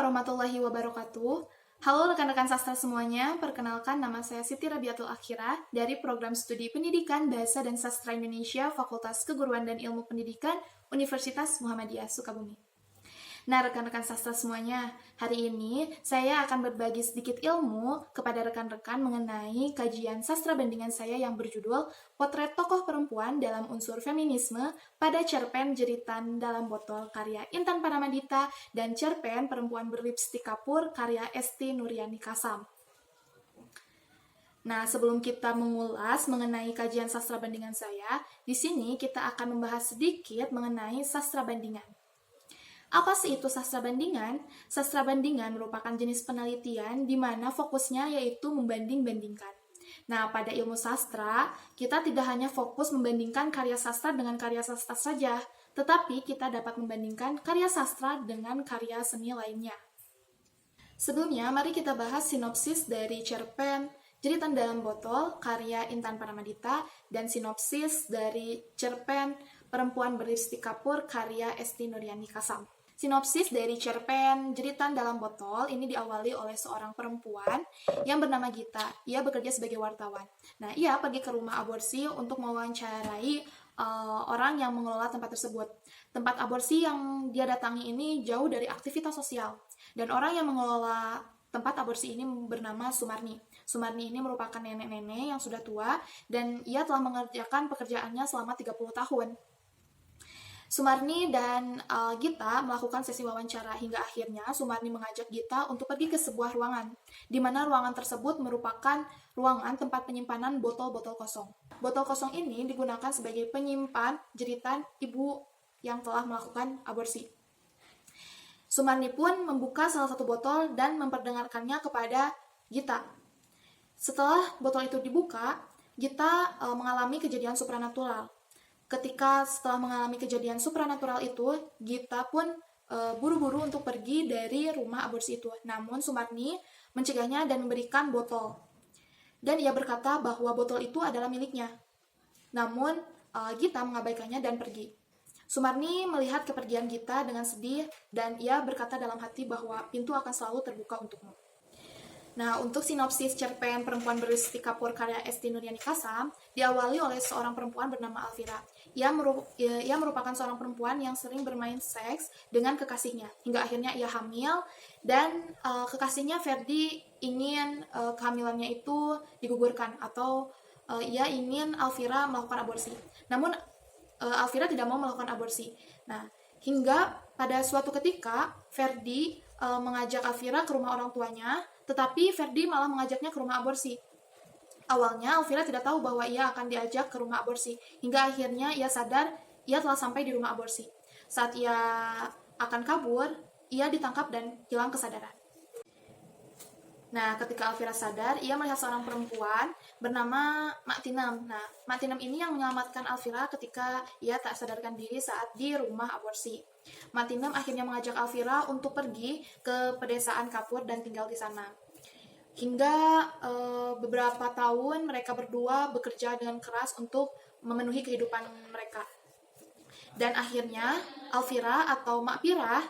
warahmatullahi wabarakatuh. Halo rekan-rekan sastra semuanya, perkenalkan nama saya Siti Rabiatul Akhirah dari Program Studi Pendidikan Bahasa dan Sastra Indonesia Fakultas Keguruan dan Ilmu Pendidikan Universitas Muhammadiyah Sukabumi. Nah, rekan-rekan sastra semuanya, hari ini saya akan berbagi sedikit ilmu kepada rekan-rekan mengenai kajian sastra bandingan saya yang berjudul Potret Tokoh Perempuan dalam Unsur Feminisme pada Cerpen Jeritan Dalam Botol karya Intan Paramadita dan Cerpen Perempuan Berlipstik Kapur karya Esti Nuryani Kasam. Nah, sebelum kita mengulas mengenai kajian sastra bandingan saya, di sini kita akan membahas sedikit mengenai sastra bandingan. Apa sih itu sastra bandingan? Sastra bandingan merupakan jenis penelitian di mana fokusnya yaitu membanding-bandingkan. Nah, pada ilmu sastra, kita tidak hanya fokus membandingkan karya sastra dengan karya sastra saja, tetapi kita dapat membandingkan karya sastra dengan karya seni lainnya. Sebelumnya, mari kita bahas sinopsis dari cerpen Jeritan Dalam Botol karya Intan Paramadita dan sinopsis dari cerpen Perempuan Berlipstik Kapur karya Esti Nuryani Kasam. Sinopsis dari cerpen Jeritan Dalam Botol ini diawali oleh seorang perempuan yang bernama Gita. Ia bekerja sebagai wartawan. Nah, ia pergi ke rumah aborsi untuk mewawancarai orang yang mengelola tempat tersebut. Tempat aborsi yang dia datangi ini jauh dari aktivitas sosial. Dan orang yang mengelola tempat aborsi ini bernama Sumarni. Sumarni ini merupakan nenek-nenek yang sudah tua dan ia telah mengerjakan pekerjaannya selama 30 tahun. Sumarni dan Gita melakukan sesi wawancara hingga akhirnya Sumarni mengajak Gita untuk pergi ke sebuah ruangan, di mana ruangan tersebut merupakan ruangan tempat penyimpanan botol-botol kosong. Botol kosong ini digunakan sebagai penyimpan jeritan ibu yang telah melakukan aborsi. Sumarni pun membuka salah satu botol dan memperdengarkannya kepada Gita. Setelah botol itu dibuka, Gita mengalami kejadian supranatural. Ketika setelah mengalami kejadian supranatural itu, Gita pun buru-buru untuk pergi dari rumah aborsi itu. Namun Sumarni mencegahnya dan memberikan botol. Dan ia berkata bahwa botol itu adalah miliknya. Namun Gita mengabaikannya dan pergi. Sumarni melihat kepergian Gita dengan sedih dan ia berkata dalam hati bahwa pintu akan selalu terbuka untukmu. Nah, untuk sinopsis cerpen Perempuan Berlipstik Kapur karya Esti Nuryani Kasam diawali oleh seorang perempuan bernama Alvira. Ia merupakan seorang perempuan yang sering bermain seks dengan kekasihnya, hingga akhirnya ia hamil dan kekasihnya Ferdi ingin kehamilannya itu digugurkan atau ia ingin Alvira melakukan aborsi. Namun Alvira tidak mau melakukan aborsi. Nah, hingga pada suatu ketika Ferdi mengajak Alvira ke rumah orang tuanya, tetapi Ferdi malah mengajaknya ke rumah aborsi. Awalnya Alvira tidak tahu bahwa ia akan diajak ke rumah aborsi, hingga akhirnya ia sadar ia telah sampai di rumah aborsi. Saat ia akan kabur, ia ditangkap dan hilang kesadaran. Nah, ketika Alvira sadar, ia melihat seorang perempuan bernama Mak Tinem. Nah, Mak Tinem ini yang menyelamatkan Alvira ketika ia tak sadarkan diri saat di rumah aborsi. Mak Tinem akhirnya mengajak Alvira untuk pergi ke pedesaan Kapur dan tinggal di sana. Hingga beberapa tahun mereka berdua bekerja dengan keras untuk memenuhi kehidupan mereka. Dan akhirnya Alvira atau Mak Pirah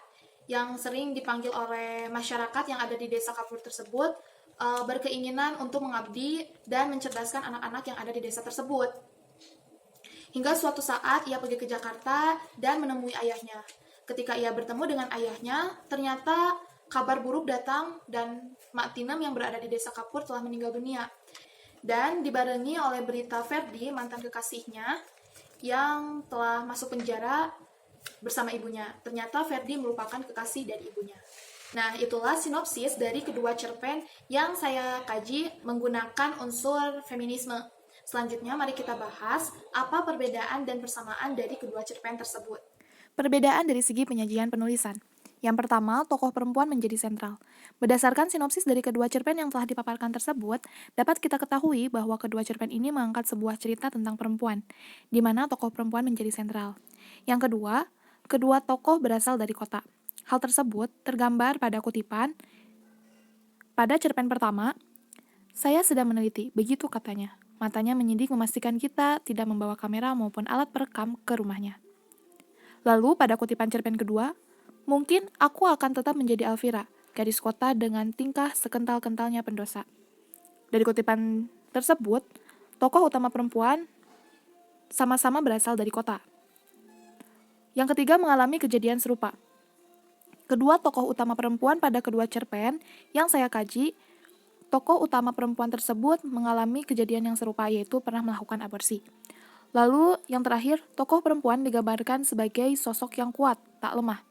yang sering dipanggil oleh masyarakat yang ada di desa Kapur tersebut berkeinginan untuk mengabdi dan mencerdaskan anak-anak yang ada di desa tersebut. Hingga suatu saat ia pergi ke Jakarta dan menemui ayahnya. Ketika ia bertemu dengan ayahnya, ternyata kabar buruk datang dan Mak Tinem yang berada di desa Kapur telah meninggal dunia. Dan dibarengi oleh berita Ferdi, mantan kekasihnya, yang telah masuk penjara bersama ibunya. Ternyata Ferdi merupakan kekasih dari ibunya. Nah, itulah sinopsis dari kedua cerpen yang saya kaji menggunakan unsur feminisme. Selanjutnya, mari kita bahas apa perbedaan dan persamaan dari kedua cerpen tersebut. Perbedaan dari segi penyajian penulisan. Yang pertama, tokoh perempuan menjadi sentral. Berdasarkan sinopsis dari kedua cerpen yang telah dipaparkan tersebut, dapat kita ketahui bahwa kedua cerpen ini mengangkat sebuah cerita tentang perempuan, di mana tokoh perempuan menjadi sentral. Yang kedua, kedua tokoh berasal dari kota. Hal tersebut tergambar pada kutipan. Pada cerpen pertama, saya sedang meneliti, begitu katanya. Matanya menyidik memastikan kita tidak membawa kamera maupun alat perekam ke rumahnya. Lalu pada kutipan cerpen kedua, mungkin aku akan tetap menjadi Alvira, gadis kota dengan tingkah sekental-kentalnya pendosa. Dari kutipan tersebut, tokoh utama perempuan sama-sama berasal dari kota. Yang ketiga mengalami kejadian serupa. Kedua tokoh utama perempuan pada kedua cerpen yang saya kaji, tokoh utama perempuan tersebut mengalami kejadian yang serupa, yaitu pernah melakukan aborsi. Lalu yang terakhir, tokoh perempuan digambarkan sebagai sosok yang kuat, tak lemah.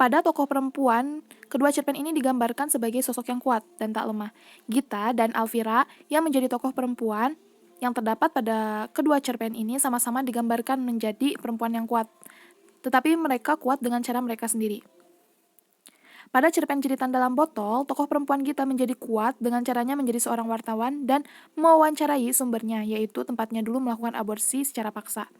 Pada tokoh perempuan, kedua cerpen ini digambarkan sebagai sosok yang kuat dan tak lemah. Gita dan Alvira yang menjadi tokoh perempuan yang terdapat pada kedua cerpen ini sama-sama digambarkan menjadi perempuan yang kuat, tetapi mereka kuat dengan cara mereka sendiri. Pada cerpen Jeritan Dalam Botol, tokoh perempuan Gita menjadi kuat dengan caranya menjadi seorang wartawan dan mewawancarai sumbernya, yaitu tempatnya dulu melakukan aborsi secara paksa.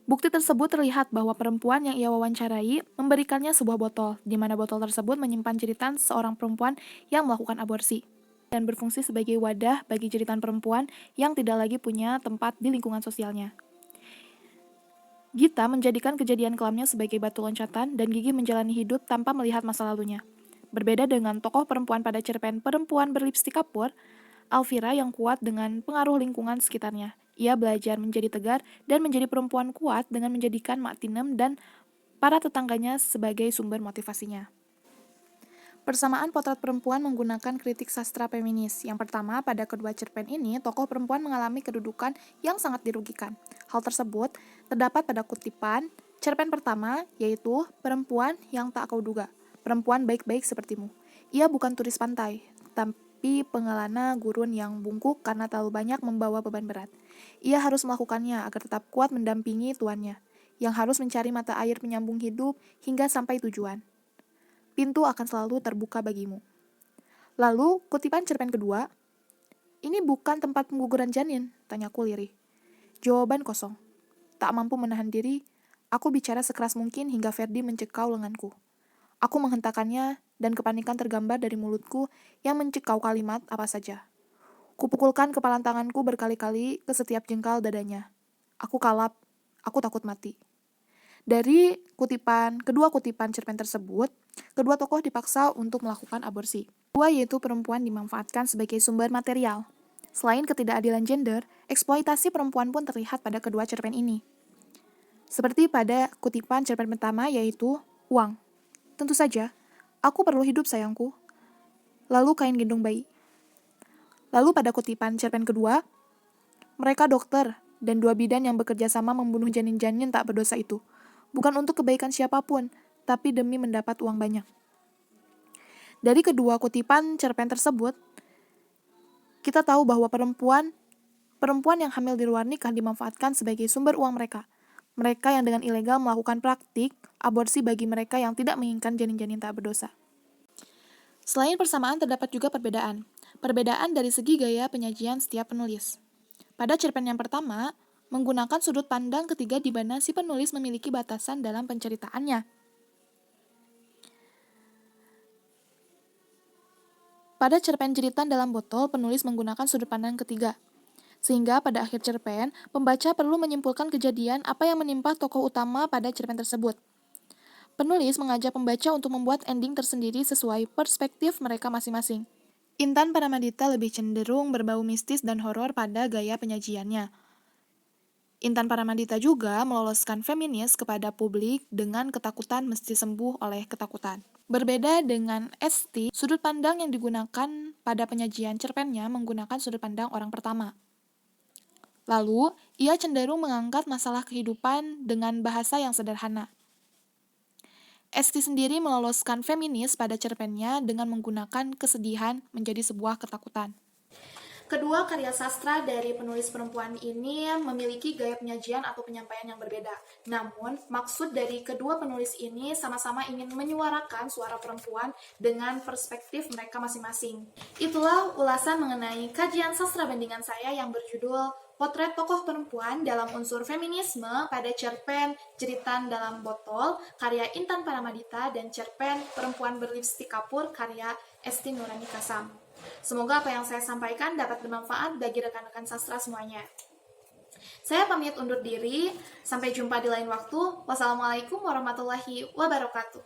Bukti tersebut terlihat bahwa perempuan yang ia wawancarai memberikannya sebuah botol, di mana botol tersebut menyimpan jeritan seorang perempuan yang melakukan aborsi, dan berfungsi sebagai wadah bagi jeritan perempuan yang tidak lagi punya tempat di lingkungan sosialnya. Gita menjadikan kejadian kelamnya sebagai batu loncatan dan gigih menjalani hidup tanpa melihat masa lalunya. Berbeda dengan tokoh perempuan pada cerpen Perempuan Berlipstik Kapur, Alvira yang kuat dengan pengaruh lingkungan sekitarnya. Ia belajar menjadi tegar dan menjadi perempuan kuat dengan menjadikan Mak Tinem dan para tetangganya sebagai sumber motivasinya. Persamaan potret perempuan menggunakan kritik sastra feminis. Yang pertama, pada kedua cerpen ini, tokoh perempuan mengalami kedudukan yang sangat dirugikan. Hal tersebut terdapat pada kutipan cerpen pertama, yaitu Perempuan yang tak kau duga. Perempuan baik-baik sepertimu. Ia bukan turis pantai, tapi pengelana gurun yang bungkuk karena terlalu banyak membawa beban berat. Ia harus melakukannya agar tetap kuat mendampingi tuannya, yang harus mencari mata air penyambung hidup hingga sampai tujuan. Pintu akan selalu terbuka bagimu. Lalu, kutipan cerpen kedua, ini bukan tempat pengguguran janin, tanyaku lirih. Jawaban kosong. Tak mampu menahan diri, aku bicara sekeras mungkin hingga Ferdi mencekau lenganku. Aku menghentakkannya dan kepanikan tergambar dari mulutku yang mencekau kalimat apa saja. Kupukulkan kepalan tanganku berkali-kali ke setiap jengkal dadanya. Aku kalap, aku takut mati. Dari kedua kutipan cerpen tersebut, kedua tokoh dipaksa untuk melakukan aborsi. Kedua yaitu perempuan dimanfaatkan sebagai sumber material. Selain ketidakadilan gender, eksploitasi perempuan pun terlihat pada kedua cerpen ini. Seperti pada kutipan cerpen pertama yaitu uang. Tentu saja, aku perlu hidup sayangku. Lalu kain gendong bayi. Lalu pada kutipan cerpen kedua, mereka dokter dan dua bidan yang bekerja sama membunuh janin-janin tak berdosa itu. Bukan untuk kebaikan siapapun, tapi demi mendapat uang banyak. Dari kedua kutipan cerpen tersebut, kita tahu bahwa perempuan yang hamil di luar nikah dimanfaatkan sebagai sumber uang mereka. Mereka yang dengan ilegal melakukan praktik aborsi bagi mereka yang tidak menginginkan janin-janin tak berdosa. Selain persamaan, terdapat juga perbedaan. Perbedaan dari segi gaya penyajian setiap penulis. Pada cerpen yang pertama, menggunakan sudut pandang ketiga di mana si penulis memiliki batasan dalam penceritaannya. Pada cerpen Jeritan Dalam Botol, penulis menggunakan sudut pandang ketiga. Sehingga pada akhir cerpen, pembaca perlu menyimpulkan kejadian apa yang menimpa tokoh utama pada cerpen tersebut. Penulis mengajak pembaca untuk membuat ending tersendiri sesuai perspektif mereka masing-masing. Intan Paramadita lebih cenderung berbau mistis dan horor pada gaya penyajiannya. Intan Paramadita juga meloloskan feminis kepada publik dengan ketakutan mesti sembuh oleh ketakutan. Berbeda dengan Esti, sudut pandang yang digunakan pada penyajian cerpennya menggunakan sudut pandang orang pertama. Lalu, ia cenderung mengangkat masalah kehidupan dengan bahasa yang sederhana. Esti sendiri meloloskan feminis pada cerpennya dengan menggunakan kesedihan menjadi sebuah ketakutan. Kedua karya sastra dari penulis perempuan ini memiliki gaya penyajian atau penyampaian yang berbeda. Namun, maksud dari kedua penulis ini sama-sama ingin menyuarakan suara perempuan dengan perspektif mereka masing-masing. Itulah ulasan mengenai kajian sastra bandingan saya yang berjudul Potret Tokoh Perempuan dalam Unsur Feminisme pada cerpen Jeritan Dalam Botol karya Intan Paramadita dan cerpen Perempuan Berlipstik Kapur karya Esti Nurani Kasam. Semoga apa yang saya sampaikan dapat bermanfaat bagi rekan-rekan sastra semuanya. Saya pamit undur diri, sampai jumpa di lain waktu. Wassalamualaikum warahmatullahi wabarakatuh.